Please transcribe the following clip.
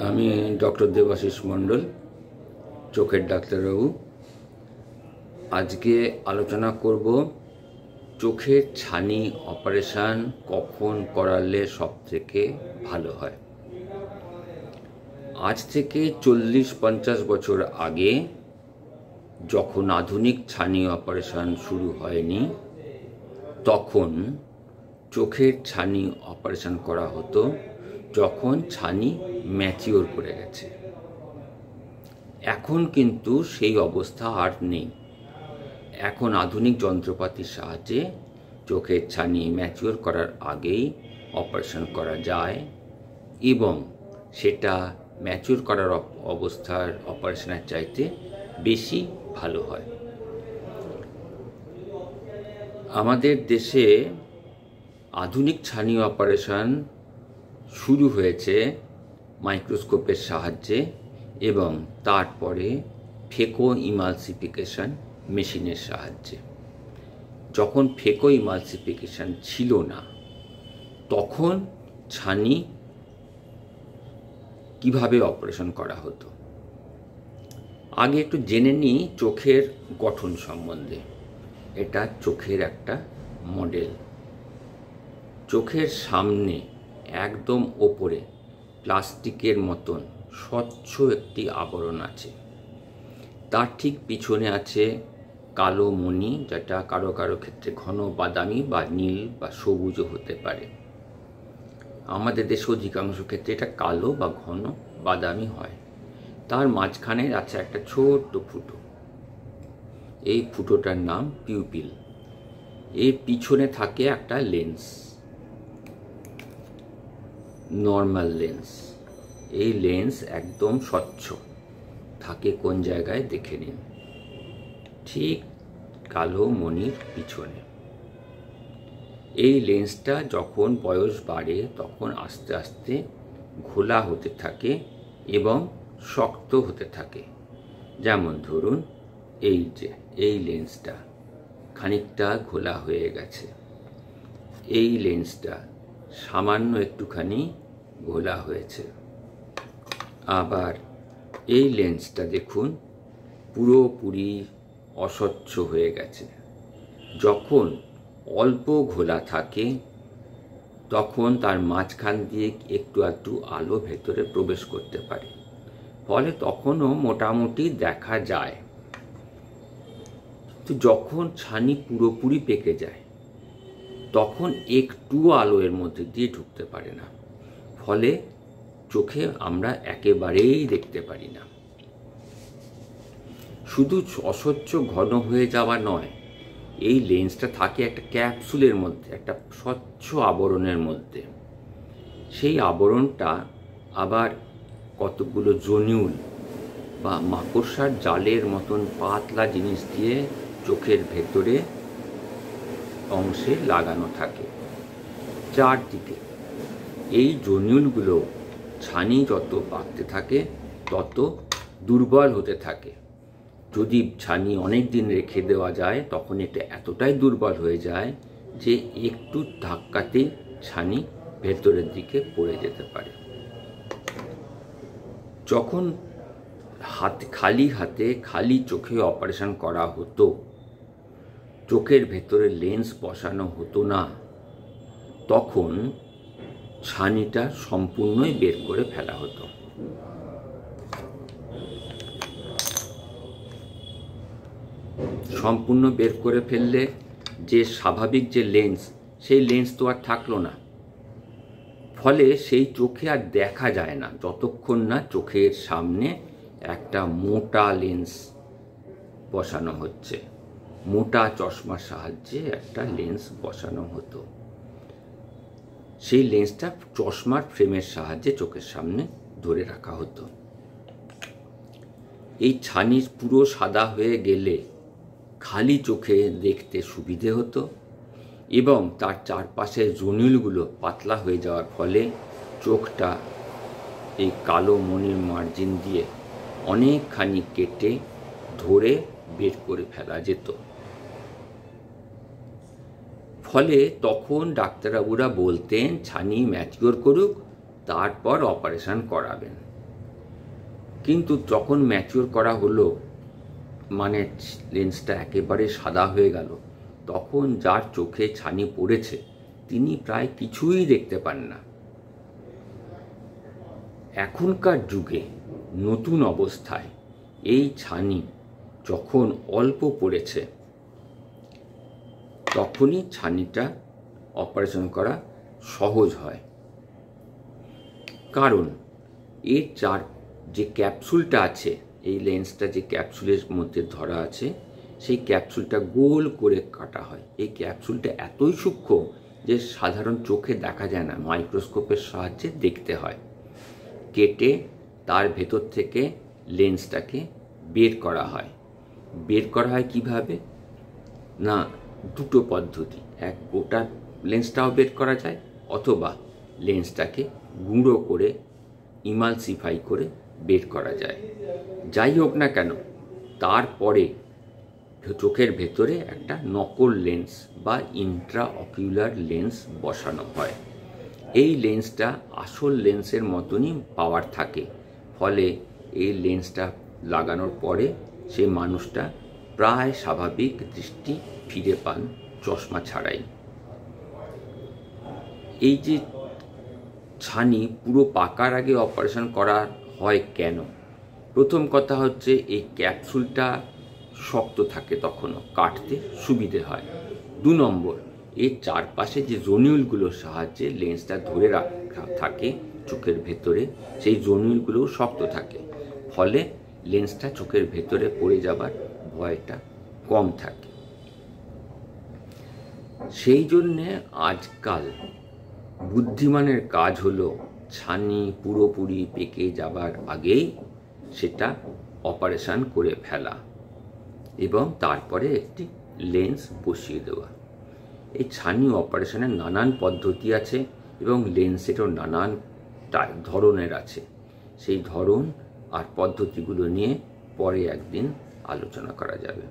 আমি ডক্টর দেবাশিস মণ্ডল, চোখের ডাক্তারবাবু। আজকে আলোচনা করব চোখের ছানি অপারেশন কখন করালে সবথেকে ভালো হয়। আজ থেকে 40-50 বছর আগে, যখন আধুনিক ছানি অপারেশন শুরু হয়নি, তখন চোখের ছানি অপারেশন করা হতো যখন ছানি ম্যাচিওর করে গেছে। এখন কিন্তু সেই অবস্থা আর নেই। এখন আধুনিক যন্ত্রপাতির সাহায্যে চোখের ছানি ম্যাচিওর করার আগেই অপারেশন করা যায় এবং সেটা ম্যাচিওর করার অবস্থার অপারেশনের চাইতে বেশি ভালো হয়। আমাদের দেশে আধুনিক ছানি অপারেশন শুরু হয়েছে মাইক্রোস্কোপের সাহায্যে এবং তারপরে ফেকো ইমালসিফিকেশন মেশিনের সাহায্যে। যখন ফেকো ইমালসিফিকেশন ছিল না, তখন ছানি কিভাবে অপারেশন করা হতো। আগে একটু জেনে নিই চোখের গঠন সম্বন্ধে। এটা চোখের একটা মডেল। চোখের সামনে একদম ওপরে প্লাস্টিকের মতন স্বচ্ছ একটি আবরণ আছে। তার ঠিক পিছনে আছে কালো মণি, যেটা কারো কারো ক্ষেত্রে ঘন বাদামি বা নীল বা সবুজও হতে পারে। আমাদের দেশে অধিকাংশ ক্ষেত্রে এটা কালো বা ঘন বাদামি হয়। তার মাঝখানে আছে একটা ছোট্ট ফুটো। এই ফুটোটার নাম পিউপিল। এর পিছনে থাকে একটা লেন্স, নর্মাল লেন্স। এই লেন্স একদম স্বচ্ছ থাকে কোন জায়গায় দেখে নিন, ঠিক কালো মণির পিছনে। এই লেন্সটা যখন বয়স বাড়ে তখন আস্তে আস্তে ঘোলা হতে থাকে এবং শক্ত হতে থাকে। যেমন ধরুন এই লেন্সটা খানিকটা ঘোলা হয়ে গেছে, এই লেন্সটা সামান্য একটুখানি ঘোলা হয়েছে। আবার এই লেন্সটা দেখুন পুরোপুরি অস্বচ্ছ হয়ে গেছে। যখন অল্প ঘোলা থাকে তখন তার মাঝখান দিয়ে একটু একটু আলো ভেতরে প্রবেশ করতে পারে, ফলে তখনও মোটামুটি দেখা যায়। তো যখন ছানি পুরোপুরি পেকে যায় তখন একটু আলো এর মধ্যে দিয়ে ঢুকতে পারে না, ফলে চোখে আমরা একেবারেই দেখতে পারি না। শুধু অস্বচ্ছ ঘন হয়ে যাওয়া নয়, এই লেন্সটা থাকে একটা ক্যাপসুলের মধ্যে, একটা স্বচ্ছ আবরণের মধ্যে। সেই আবরণটা আবার কতগুলো জনিউল বা মাকড়সার জালের মতন পাতলা জিনিস দিয়ে চোখের ভেতরে অংশে লাগানো থাকে চারদিকে। এই জনিউলগুলো ছানি যত পাকতে থাকে তত দুর্বল হতে থাকে। যদি ছানি অনেক দিন রেখে দেওয়া যায় তখন এটা এতটাই দুর্বল হয়ে যায় যে একটু ধাক্কাতে ছানি ভেতরের দিকে পড়ে যেতে পারে। যখন খালি হাতে খালি চোখে অপারেশন করা হতো, চোখের ভেতরে লেন্স বসানো হতো না, তখন ছানিটা সম্পূর্ণই বের করে ফেলা হতো। সম্পূর্ণ বের করে ফেললে যে স্বাভাবিক যে লেন্স, সেই লেন্স তো আর থাকলো না। ফলে সেই চোখে আর দেখা যায় না যতক্ষণ না চোখের সামনে একটা মোটা লেন্স বসানো হচ্ছে। মোটা চশমার সাহায্যে একটা লেন্স বসানো হতো। সেই লেন্সটা চশমার ফ্রেমের সাহায্যে চোখের সামনে ধরে রাখা হতো। এই ছানি পুরো সাদা হয়ে গেলে খালি চোখে দেখতে সুবিধে হতো এবং তার চারপাশের জনিউলগুলো পাতলা হয়ে যাওয়ার ফলে চোখটা এই কালো মণির মার্জিন দিয়ে অনেকখানি কেটে ধরে বের করে ফেলা যেত। ফলে তখন ডাক্তারবাবুরা বলতেন ছানি ম্যাচিওর করুক, তারপর অপারেশন করাবেন। কিন্তু যখন ম্যাচিওর করা হলো, মানে লেন্সটা একেবারে সাদা হয়ে গেল, তখন যার চোখে ছানি পড়েছে তিনি প্রায় কিছুই দেখতে পান না। এখনকার যুগে নতুন অবস্থায় এই ছানি যখন অল্প পড়েছে, তখনই ছানিটা অপারেশন করা সহজ হয়। কারণ এর যে ক্যাপসুলটা আছে, এই লেন্সটা যে ক্যাপসুলের মধ্যে ধরা আছে, সেই ক্যাপসুলটা গোল করে কাটা হয়। এই ক্যাপসুলটা এতই সূক্ষ্ম যে সাধারণ চোখে দেখা যায় না, মাইক্রোস্কোপের সাহায্যে দেখতে হয়। কেটে তার ভেতর থেকে লেন্সটাকে বের করা হয়। বের করা হয় কিভাবে? না, দুটো পদ্ধতি। এক, গোটা লেন্সটাও বের করা যায়, অথবা লেন্সটাকে গুঁড়ো করে ইমালসিফাই করে বের করা যায়। যাই হোক না কেন, তারপরে চোখের ভেতরে একটা নকল লেন্স বা ইন্ট্রা অকিউলার লেন্স বসানো হয়। এই লেন্সটা আসল লেন্সের মতনই পাওয়ার থাকে, ফলে এই লেন্সটা লাগানোর পরে সেই মানুষটা প্রায় স্বাভাবিক দৃষ্টি ফিরে পান চশমা ছাড়াই। এই যে ছানি পুরো পাকার আগে অপারেশন করা হয় কেন? প্রথম কথা হচ্ছে, এই ক্যাপসুলটা শক্ত থাকে, তখনও কাটতে সুবিধে হয়। 2 নম্বর, এর চারপাশে যে জনিউলগুলোর সাহায্যে লেন্সটা ধরে রাখা থাকে চোখের ভেতরে, সেই জনিউলগুলোও শক্ত থাকে, ফলে লেন্সটা চোখের ভেতরে পড়ে যাবার ভয়টা কম থাকে। সেই জন্যে আজকাল বুদ্ধিমানের কাজ হলো ছানি পুরোপুরি পেকে যাবার আগেই সেটা অপারেশন করে ফেলা এবং তারপরে একটি লেন্স বসিয়ে দেওয়া। এই ছানি অপারেশনের নানান পদ্ধতি আছে এবং লেন্সেরও নানান ধরনের আছে। সেই ধরন আর পদ্ধতিগুলো নিয়ে পরে একদিন আলোচনা করা যাবে।